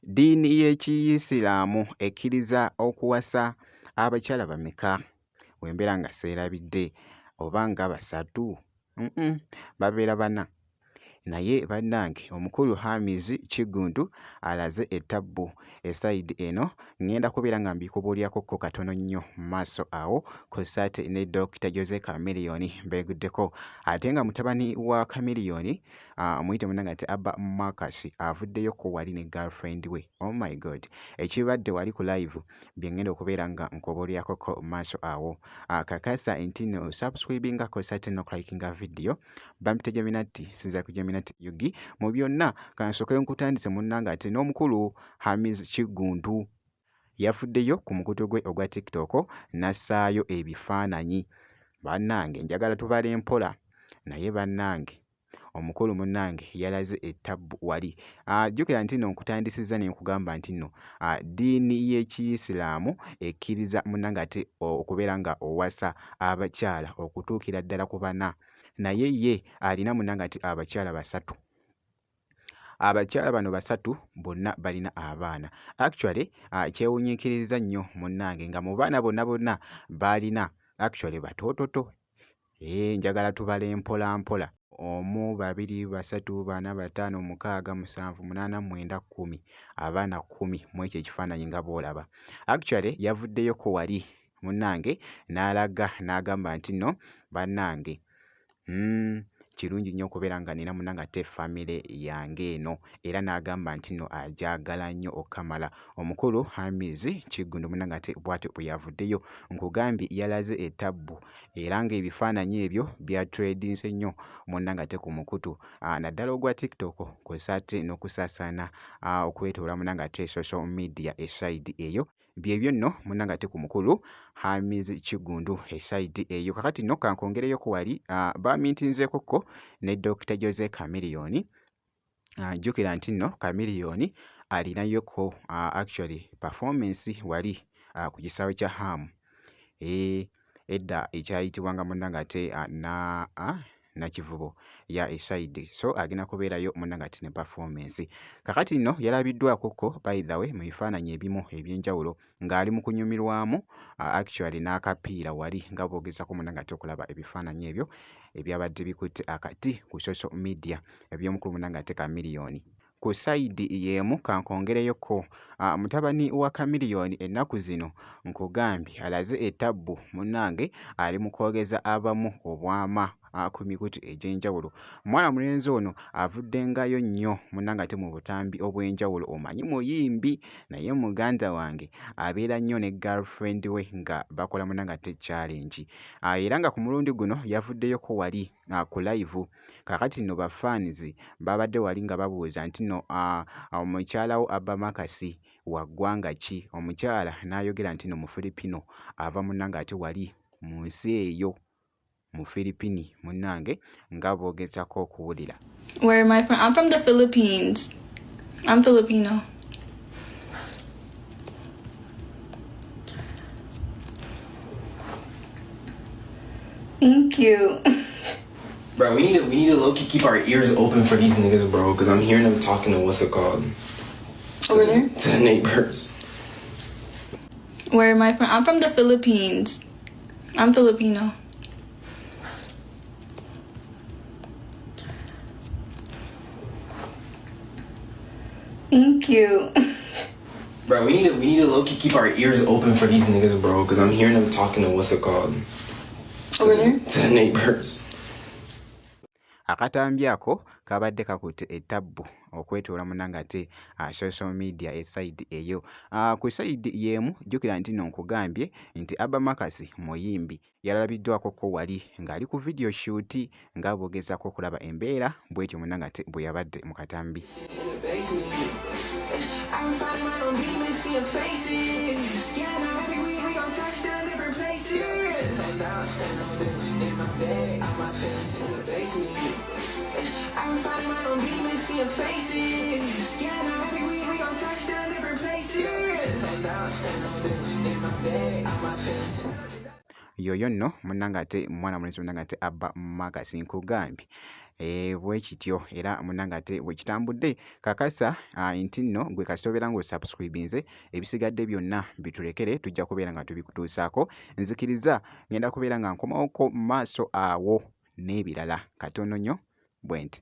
Ddiini y'Ekiyisiraamu ekkiriza okuwasa abakyala bameka? Wembeera nga seerabidde oba nga basatu? Babeera bana. Naye bannange omukulu Hamizi Kiggundu alaze ettabbu esayidi eno ŋŋenda kubeera nga mbikubuulyakokko katono nnyo mu maaso awo kw'ossa ate ne Dr. Jose Chameleone beeguddeko ate nga mutabani wa Chameleone muyite munnange ate Abba Marcus avuddeyo ko wali ne girlfriend we. Oh my God, ekibadde wali ku live bye ŋŋenda okubeera nga nkubuulyakokko mu maaso awo. Kakasa nti no subscribinga kw'ossa ate n'okulayikinga video bampita Geminati sinza ku Geminati Yugi mu byonna kansooke nkutandise munnange ate n'omukulu Hamizi Kiggundu yafuddeyo ku mukutu gwe ogwa TikTok n'assaayo ebifaananyi. Bannange njagala tubale mpola naye bannange omukulu munnange yalaze ettabbu wali. Jjukira nti nno nkutandisizza ne nkugamba nti nno ddiini y'Ekiyisiraamu ekkiriza munnange ate okubeera nga owasa abakyala okutuukira ddala ku bana. Naye ye alina munnange ati abakyala basatu. Abakyala bano basatu bonna balina abaana. Actually kyewunyiikiriza nnyo munnange nga mu baana bonna baalina actually batoototo. Njagala tubale mpola mpola. 1, 2, 3, 4, 5, 6, 7, 8, 9, 10. Abaana 10 mu ekyo ekifaananyi nga bw'olaba. Actually yavuddeyoko wali munnange n'alaga n'agamba nti nno bannange kirungi nnyo okubeera nga nina munnange ate famire yange eno era n'agamba nti nno agyagala nnyo okkamala. Omukulu Hamizi Kiggundu munnange ate bw'atyo bwe yavuddeyo nkugambye yalaze ettabbu era ng'ebifaananyi ebyo byatredinse nnyo munnange ate ku mukutu naddala ogwa TikTok kw'ossa ate n'okusaasaana okwetoola munnange ate social media esayidi eyo. Byebyo nno munnange ate ku mukulu Hamizi Kiggundu esayidi eyo. Kakati nno kankongereyoko wali baamintinzeekokko ne Dr. Jose Chameleone. Jjukira nti nno Chameleone alinayoko actually performance wali ku kisaawe kya Hamu edda ekyayitibwanga munnange ate Nakivubo ya esayidi, so agenda kubeerayo munnange ate ne performance. Kakati nno yalabiddwakokko by the way mu bifaananyi ebimu eby'enjawulo ng'ali mu kunyumirwamu actually n'akapiira wali nga boogezako munnange ate okulaba ebifaananyi ebyo ebyabadde bikutte akati ku social media eby'omukulu munnange ate Chameleone. Ku sayidi y'emu kankongereyoko mutabani wa Chameleone ennaku zino nkugambye alaze ettabbu munnange ali mu kwogeza abamu obwama ku mikutu egy'enjawulo. Omwana mulenzi ono avuddengayo nnyo munnange ate mu butambi obw'enjawulo. Omanyi muyimbi naye muganda wange abeera nnyo ne girlfriend we nga bakola munnange ate challenge era nga ku mulundi guno yavuddeyoko wali ku live. Kakati nno bafans babadde wali nga babuuza nti nno omukyala wo Abba Marcus wa ggwanga ki? Omukyala n'ayogera nti nno mu Filipino ava munnange ate wali mu nsi eyo mu Filipini munnange nga boogezako okuwulira. Where am I from? I'm from the Philippines. I'm Filipino. Thank you. Bro, we need to low-key keep our ears open for these niggas, bro, because I'm hearing them talking to what's it called? Over there? To the neighbors. Where am I from? I'm from the Philippines. I'm Filipino. Thank you. Bro, we need to low-key keep our ears open for these niggas, bro, because I'm hearing them talking to what's it called? Over there? To the neighbors. Akatambi ako kabadde kakutte ettabbu okwetoola munnange ate social media esayidi eyo. Ku sayidi y'emu jjukira nti nno nkugambye nti Abba Marcus muyimbi yalabiddwakokko wali ng'ali ku video shoot nga boogezako okulaba embeera bw'etyo munnange ate bwe yabadde mu katambi. Yoyo nno munnange ate mwana mulenzi munnange ate Abba Marcus nkugambye bwe kityo era munnange ate bwe kitambudde kakasa nti nno gwe kasita obeera ng'osubscribinze ebisigadde byonna bitulekere tujja kubeera nga tubikutuusaako nzikiriza ngenda kubeera nga nkomawoko mu maaso awo n'ebirala katono nnyo bwe nti